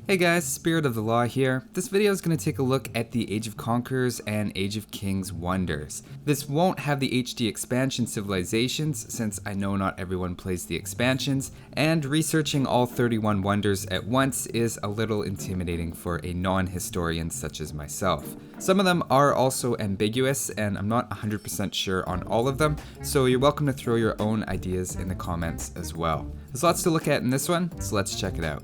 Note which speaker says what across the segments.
Speaker 1: Hey guys, Spirit of the Law here. This video is going to take a look at the Age of Conquerors and Age of Kings wonders. This won't have the HD expansion civilizations since I know not everyone plays the expansions, and researching all 31 wonders at once is a little intimidating for a non-historian such as myself. Some of them are also ambiguous and I'm not 100% sure on all of them, so you're welcome to throw your own ideas in the comments as well. There's lots to look at in this one, so let's check it out.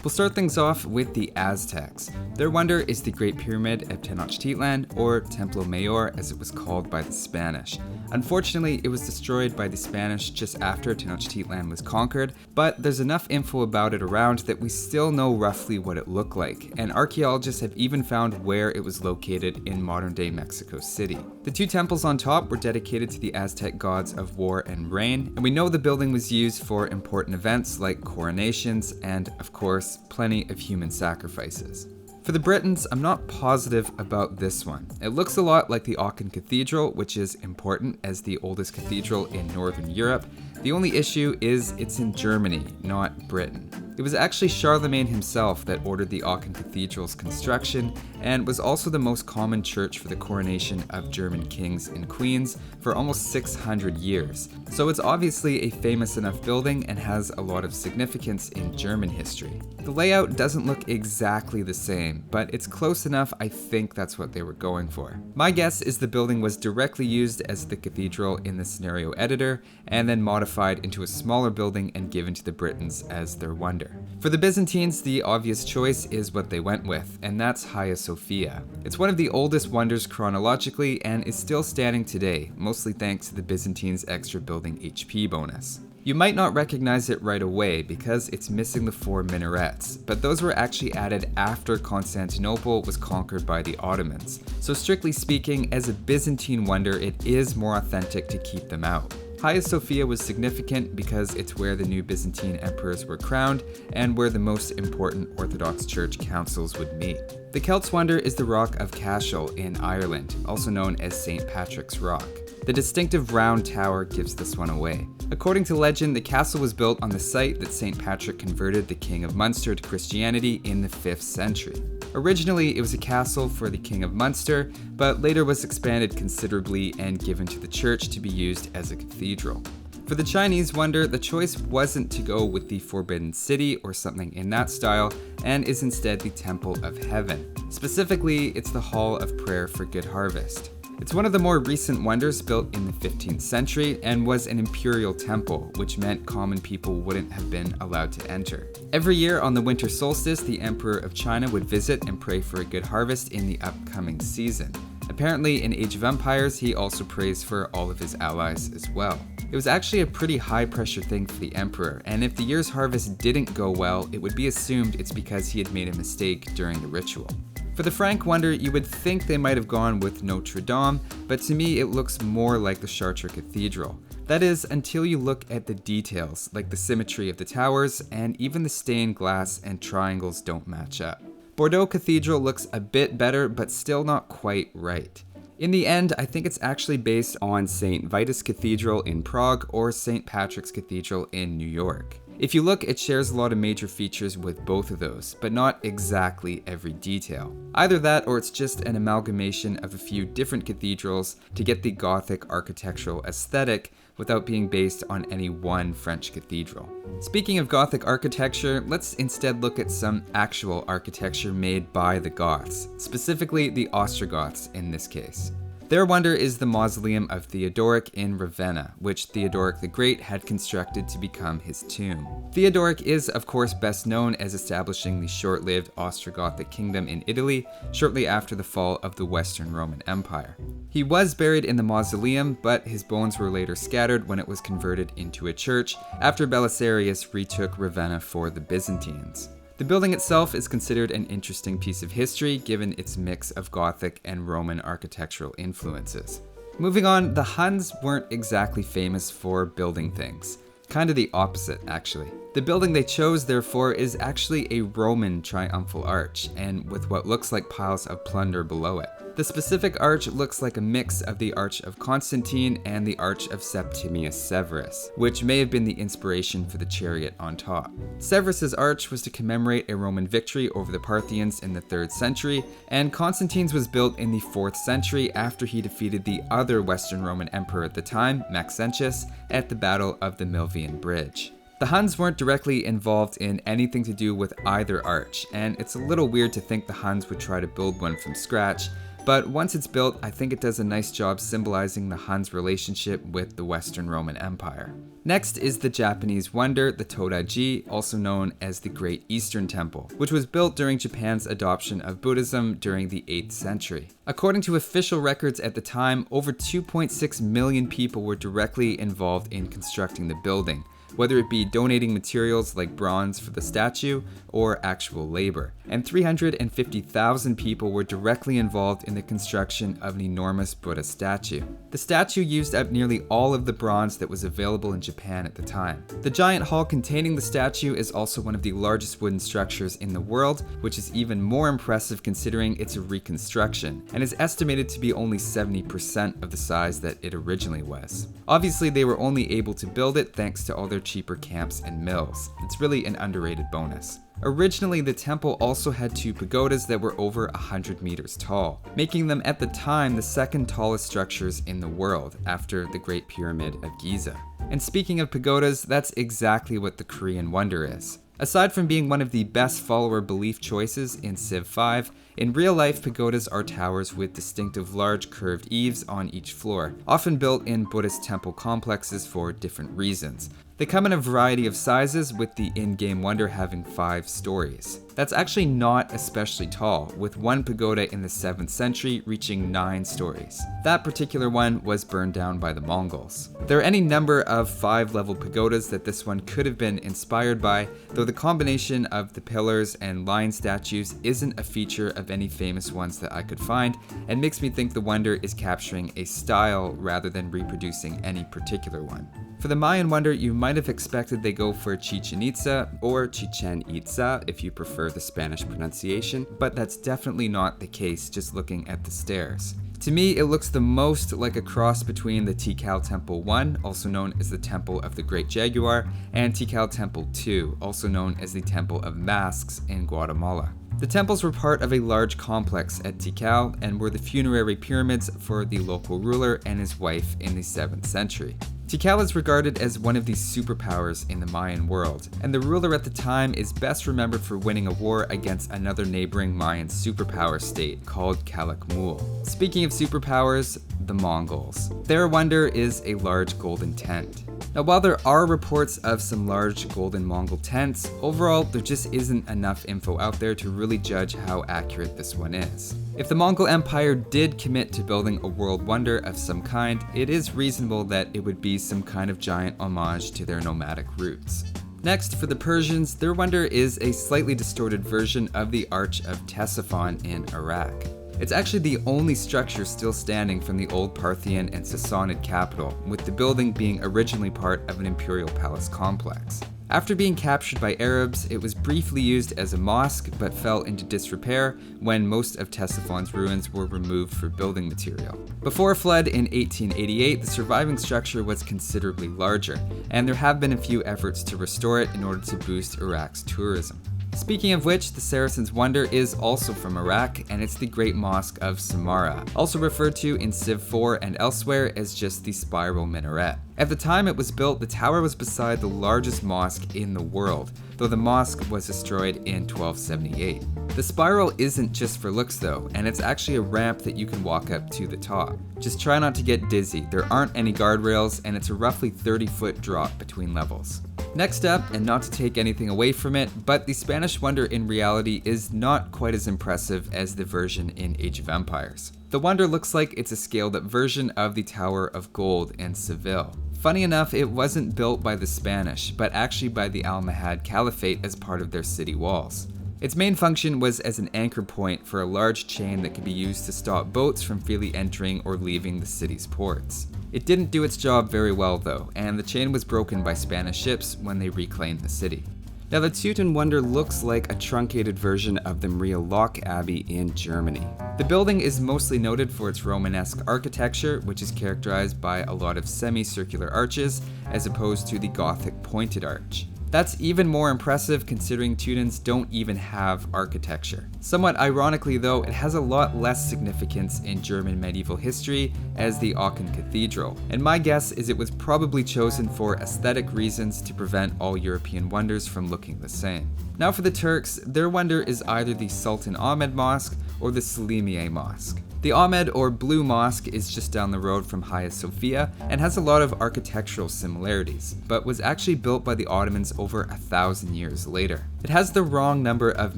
Speaker 1: We'll start things off with the Aztecs. Their wonder is the Great Pyramid of Tenochtitlan, or Templo Mayor as it was called by the Spanish. Unfortunately, it was destroyed by the Spanish just after Tenochtitlan was conquered, but there's enough info about it around that we still know roughly what it looked like, and archaeologists have even found where it was located in modern-day Mexico City. The two temples on top were dedicated to the Aztec gods of war and rain, and we know the building was used for important events like coronations and, of course, plenty of human sacrifices. For the Britons, I'm not positive about this one. It looks a lot like the Aachen Cathedral, which is important as the oldest cathedral in Northern Europe. The only issue is it's in Germany, not Britain. It was actually Charlemagne himself that ordered the Aachen Cathedral's construction and was also the most common church for the coronation of German kings and queens for almost 600 years. So it's obviously a famous enough building and has a lot of significance in German history. The layout doesn't look exactly the same, but it's close enough. I think that's what they were going for. My guess is the building was directly used as the cathedral in the scenario editor and then modified into a smaller building and given to the Britons as their wonder. For the Byzantines, the obvious choice is what they went with, and that's Hagia Sophia. It's one of the oldest wonders chronologically and is still standing today, mostly thanks to the Byzantines' extra building HP bonus. You might not recognize it right away because it's missing the 4 minarets, but those were actually added after Constantinople was conquered by the Ottomans. So strictly speaking, as a Byzantine wonder, it is more authentic to keep them out. Hagia Sophia was significant because it's where the new Byzantine emperors were crowned and where the most important Orthodox Church councils would meet. The Celts wonder is the Rock of Cashel in Ireland, also known as St. Patrick's Rock. The distinctive round tower gives this one away. According to legend, the castle was built on the site that St. Patrick converted the King of Munster to Christianity in the 5th century. Originally, it was a castle for the King of Munster, but later was expanded considerably and given to the church to be used as a cathedral. For the Chinese wonder, the choice wasn't to go with the Forbidden City or something in that style, and is instead the Temple of Heaven. Specifically, it's the Hall of Prayer for Good Harvest. It's one of the more recent wonders built in the 15th century and was an imperial temple, which meant common people wouldn't have been allowed to enter. Every year on the winter solstice, the Emperor of China would visit and pray for a good harvest in the upcoming season. Apparently, in Age of Empires, he also prays for all of his allies as well. It was actually a pretty high-pressure thing for the Emperor, and if the year's harvest didn't go well, it would be assumed it's because he had made a mistake during the ritual. For the Frank wonder, you would think they might have gone with Notre Dame, but to me it looks more like the Chartres Cathedral. That is, until you look at the details, like the symmetry of the towers, and even the stained glass and triangles don't match up. Bordeaux Cathedral looks a bit better, but still not quite right. In the end, I think it's actually based on St. Vitus Cathedral in Prague or St. Patrick's Cathedral in New York. If you look, it shares a lot of major features with both of those, but not exactly every detail. Either that or it's just an amalgamation of a few different cathedrals to get the Gothic architectural aesthetic without being based on any one French cathedral. Speaking of Gothic architecture, let's instead look at some actual architecture made by the Goths, specifically the Ostrogoths in this case. Their wonder is the mausoleum of Theodoric in Ravenna, which Theodoric the Great had constructed to become his tomb. Theodoric is, of course, best known as establishing the short-lived Ostrogothic kingdom in Italy shortly after the fall of the Western Roman Empire. He was buried in the mausoleum, but his bones were later scattered when it was converted into a church after Belisarius retook Ravenna for the Byzantines. The building itself is considered an interesting piece of history given its mix of Gothic and Roman architectural influences. Moving on, the Huns weren't exactly famous for building things. Kind of the opposite, actually. The building they chose, therefore, is actually a Roman triumphal arch, and with what looks like piles of plunder below it. The specific arch looks like a mix of the Arch of Constantine and the Arch of Septimius Severus, which may have been the inspiration for the chariot on top. Severus's arch was to commemorate a Roman victory over the Parthians in the 3rd century, and Constantine's was built in the 4th century after he defeated the other Western Roman emperor at the time, Maxentius, at the Battle of the Milvian Bridge. The Huns weren't directly involved in anything to do with either arch, and it's a little weird to think the Huns would try to build one from scratch, but once it's built, I think it does a nice job symbolizing the Huns' relationship with the Western Roman Empire. Next is the Japanese wonder, the Todaiji, also known as the Great Eastern Temple, which was built during Japan's adoption of Buddhism during the 8th century. According to official records at the time, over 2.6 million people were directly involved in constructing the building, whether it be donating materials like bronze for the statue or actual labor. And 350,000 people were directly involved in the construction of an enormous Buddha statue. The statue used up nearly all of the bronze that was available in Japan at the time. The giant hall containing the statue is also one of the largest wooden structures in the world, which is even more impressive considering it's a reconstruction, and is estimated to be only 70% of the size that it originally was. Obviously, they were only able to build it thanks to all their cheaper camps and mills. It's really an underrated bonus. Originally, the temple also had 2 pagodas that were over 100 meters tall, making them at the time the 2nd tallest structures in the world, after the Great Pyramid of Giza. And speaking of pagodas, that's exactly what the Korean wonder is. Aside from being one of the best follower belief choices in Civ 5, in real life pagodas are towers with distinctive large curved eaves on each floor, often built in Buddhist temple complexes for different reasons. They come in a variety of sizes, with the in-game wonder having 5 stories. That's actually not especially tall, with one pagoda in the 7th century reaching 9 stories. That particular one was burned down by the Mongols. There are any number of 5-level pagodas that this one could have been inspired by, though the combination of the pillars and lion statues isn't a feature of any famous ones that I could find, and makes me think the wonder is capturing a style rather than reproducing any particular one. For the Mayan wonder, you might have expected they go for Chichen Itza, or Chichen Itza if you prefer the Spanish pronunciation, but that's definitely not the case just looking at the stairs. To me, it looks the most like a cross between the Tikal Temple 1, also known as the Temple of the Great Jaguar, and Tikal Temple 2, also known as the Temple of Masks in Guatemala. The temples were part of a large complex at Tikal and were the funerary pyramids for the local ruler and his wife in the 7th century. Tikal is regarded as one of the superpowers in the Mayan world, and the ruler at the time is best remembered for winning a war against another neighboring Mayan superpower state called Calakmul. Speaking of superpowers, the Mongols. Their wonder is a large golden tent. Now, while there are reports of some large golden Mongol tents, overall there just isn't enough info out there to really judge how accurate this one is. If the Mongol Empire did commit to building a world wonder of some kind, it is reasonable that it would be some kind of giant homage to their nomadic roots. Next, for the Persians, their wonder is a slightly distorted version of the Arch of Ctesiphon in Iraq. It's actually the only structure still standing from the old Parthian and Sassanid capital, with the building being originally part of an imperial palace complex. After being captured by Arabs, it was briefly used as a mosque but fell into disrepair when most of Ctesiphon's ruins were removed for building material. Before a flood in 1888, the surviving structure was considerably larger, and there have been a few efforts to restore it in order to boost Iraq's tourism. Speaking of which, the Saracens' wonder is also from Iraq, and it's the Great Mosque of Samarra, also referred to in Civ 4 and elsewhere as just the spiral minaret. At the time it was built, the tower was beside the largest mosque in the world, though the mosque was destroyed in 1278. The spiral isn't just for looks though, and it's actually a ramp that you can walk up to the top. Just try not to get dizzy, there aren't any guardrails, and it's a roughly 30-foot drop between levels. Next up, and not to take anything away from it, but the Spanish wonder in reality is not quite as impressive as the version in Age of Empires. The wonder looks like it's a scaled-up version of the Tower of Gold in Seville. Funny enough, it wasn't built by the Spanish, but actually by the Almohad Caliphate as part of their city walls. Its main function was as an anchor point for a large chain that could be used to stop boats from freely entering or leaving the city's ports. It didn't do its job very well though, and the chain was broken by Spanish ships when they reclaimed the city. Now the Teuton Wonder looks like a truncated version of the Marialoch Abbey in Germany. The building is mostly noted for its Romanesque architecture, which is characterized by a lot of semicircular arches as opposed to the Gothic pointed arch. That's even more impressive considering Teutons don't even have architecture. Somewhat ironically though, it has a lot less significance in German medieval history as the Aachen Cathedral, and my guess is it was probably chosen for aesthetic reasons to prevent all European wonders from looking the same. Now for the Turks, their wonder is either the Sultan Ahmed Mosque or the Selimiye Mosque. The Ahmed or Blue Mosque is just down the road from Hagia Sophia and has a lot of architectural similarities, but was actually built by the Ottomans over 1,000 years later. It has the wrong number of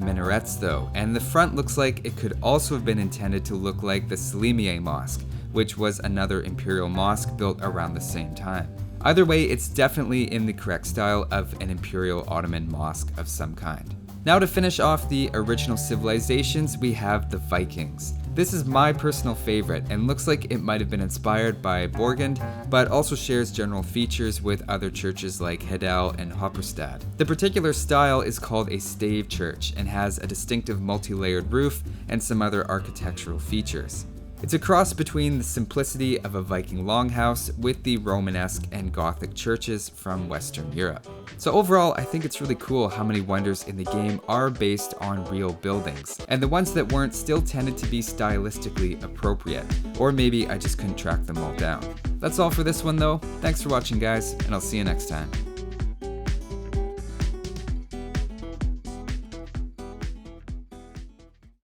Speaker 1: minarets though, and the front looks like it could also have been intended to look like the Selimiye Mosque, which was another imperial mosque built around the same time. Either way, it's definitely in the correct style of an imperial Ottoman mosque of some kind. Now to finish off the original civilizations, we have the Vikings. This is my personal favorite and looks like it might have been inspired by Borgund, but also shares general features with other churches like Hedel and Hopperstad. The particular style is called a stave church and has a distinctive multi-layered roof and some other architectural features. It's a cross between the simplicity of a Viking longhouse with the Romanesque and Gothic churches from Western Europe. So overall, I think it's really cool how many wonders in the game are based on real buildings, and the ones that weren't still tended to be stylistically appropriate, or maybe I just couldn't track them all down. That's all for this one though. Thanks for watching guys, and I'll see you next time.